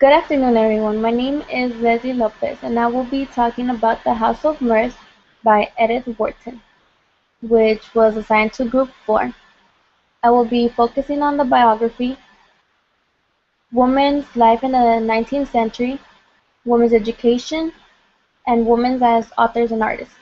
Good afternoon, everyone. My name is Leslie Lopez, and I will be talking about The House of Mirth by Edith Wharton, which was assigned to Group 4. I will be focusing on the biography, women's life in the 19th century, women's education, and women as authors and artists.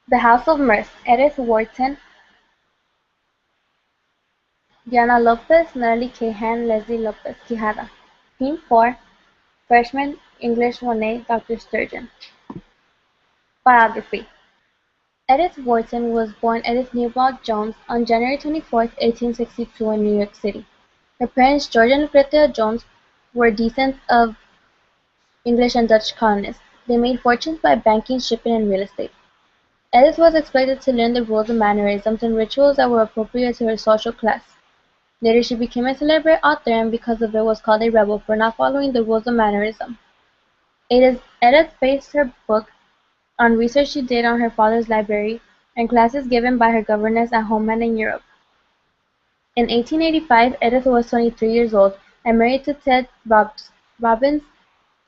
The House of Mirth, Edith Wharton, Diana Lopez, Natalie Kahan, Leslie Lopez-Quijada. Theme 4, Freshman, English 1A, Dr. Sturgeon. Biography. Edith Wharton was born Edith Newbold Jones on January 24, 1862 in New York City. Her parents, George and Lucretia Jones, were descendants of English and Dutch colonists. They made fortunes by banking, shipping, and real estate. Edith was expected to learn the rules and mannerisms and rituals that were appropriate to her social class. Later she became a celebrated author and because of it was called a rebel for not following the rules of mannerism. Edith based her book on research she did on her father's library and classes given by her governess at home and in Europe. In 1885, Edith was 23 years old and married to Ted Robbins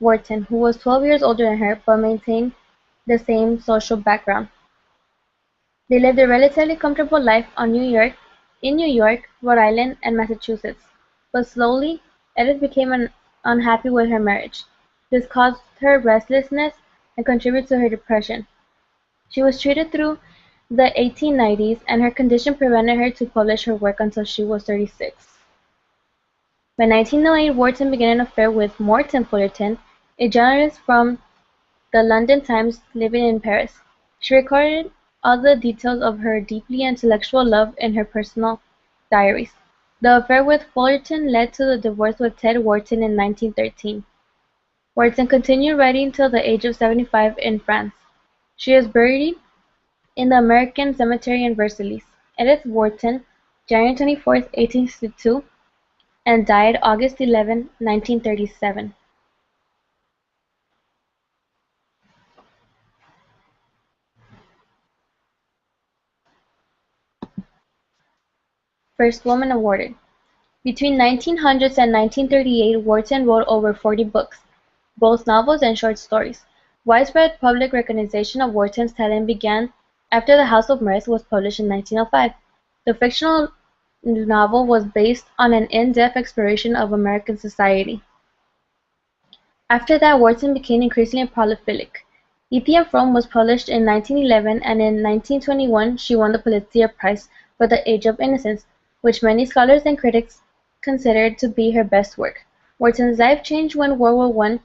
Wharton, who was 12 years older than her but maintained the same social background. They lived a relatively comfortable life in New York, Rhode Island, and Massachusetts. But slowly, Edith became unhappy with her marriage. This caused her restlessness and contributed to her depression. She was treated through the 1890s, and her condition prevented her to publish her work until she was 36. By 1908, Wharton began an affair with Morton Fullerton, a journalist from the London Times living in Paris. She recorded all the details of her deeply intellectual love in her personal diaries. The affair with Fullerton led to the divorce with Ted Wharton in 1913. Wharton continued writing till the age of 75 in France. She is buried in the American Cemetery in Versailles. Edith Wharton, January 24, 1862, and died August 11, 1937. First woman awarded. Between 1900 and 1938, Wharton wrote over 40 books, both novels and short stories. Widespread public recognition of Wharton's talent began after The House of Mirth was published in 1905. The fictional novel was based on an in-depth exploration of American society. After that, Wharton became increasingly prolific. E.T.M. Frome was published in 1911, and in 1921 she won the Pulitzer Prize for The Age of Innocence, which many scholars and critics considered to be her best work. Wharton's life changed when World War I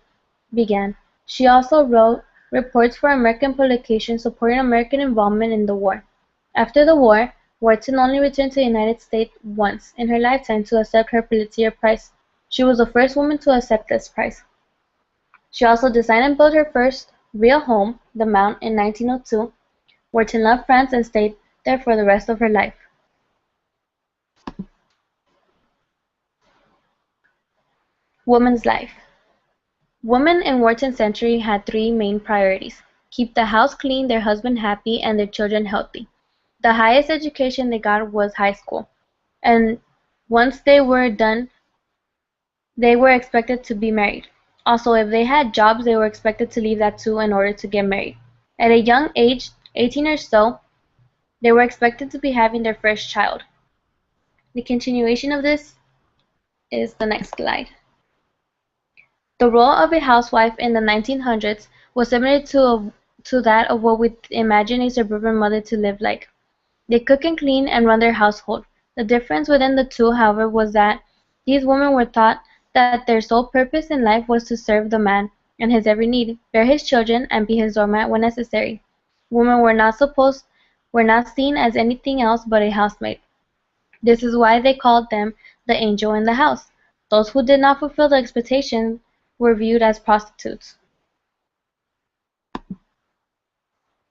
began. She also wrote reports for American publications supporting American involvement in the war. After the war, Wharton only returned to the United States once in her lifetime to accept her Pulitzer Prize. She was the first woman to accept this prize. She also designed and built her first real home, the Mount, in 1902. Wharton loved France and stayed there for the rest of her life. Woman's life. Women in Wharton's century had three main priorities: keep the house clean, their husband happy, and their children healthy. The highest education they got was high school, and once they were done, they were expected to be married. Also, if they had jobs, they were expected to leave that too in order to get married. At a young age, 18 or so, they were expected to be having their first child. The continuation of this is the next slide. The role of a housewife in the 1900s was similar to that of what we imagine a suburban mother to live like. They cook and clean and run their household. The difference within the two, however, was that these women were taught that their sole purpose in life was to serve the man and his every need, bear his children, and be his doormat when necessary. Women were not seen as anything else but a housemaid. This is why they called them the angel in the house. Those who did not fulfill the expectation were viewed as prostitutes.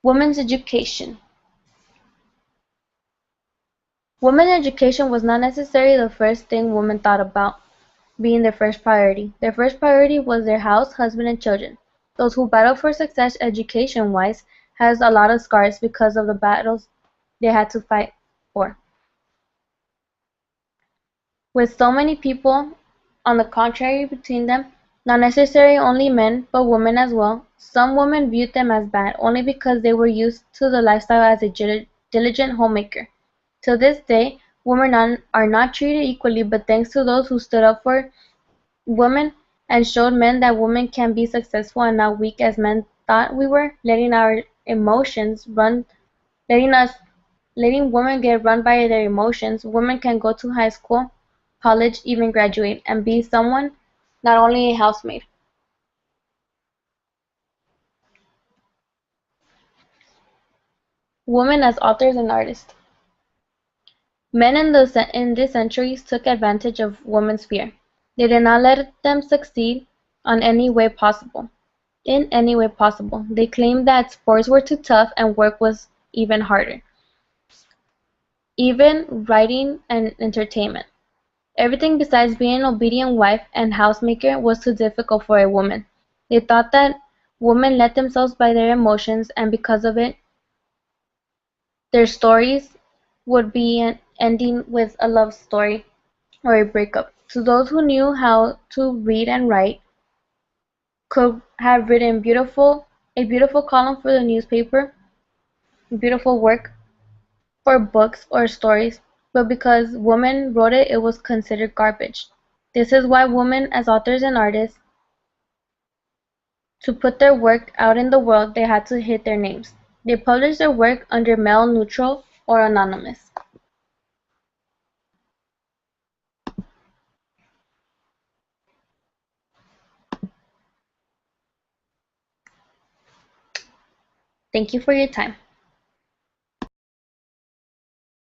Women's education. Women's education was not necessarily the first thing women thought about being their first priority. Their first priority was their house, husband, and children. Those who battled for success education-wise has a lot of scars because of the battles they had to fight for. With so many people, on the contrary between them, not necessarily only men, but women as well, some women viewed them as bad only because they were used to the lifestyle as a diligent homemaker. To this day, women are not treated equally, but thanks to those who stood up for women and showed men that women can be successful and not weak as men thought we were, letting our emotions run, letting us, letting women get run by their emotions. Women can go to high school, college, even graduate, and be someone, not only a housemaid. Women as authors and artists. Men in these centuries took advantage of women's fear. They did not let them succeed on any way possible. In any way possible. They claimed that sports were too tough and work was even harder. Even writing and entertainment. Everything besides being an obedient wife and housemaker was too difficult for a woman. They thought that women led themselves by their emotions, and because of it, their stories would be an ending with a love story or a breakup. To those who knew how to read and write, could have written a beautiful column for the newspaper, beautiful work for books or stories, but because women wrote it, it was considered garbage. This is why women as authors and artists, to put their work out in the world, they had to hide their names. They published their work under male neutral or anonymous. Thank you for your time.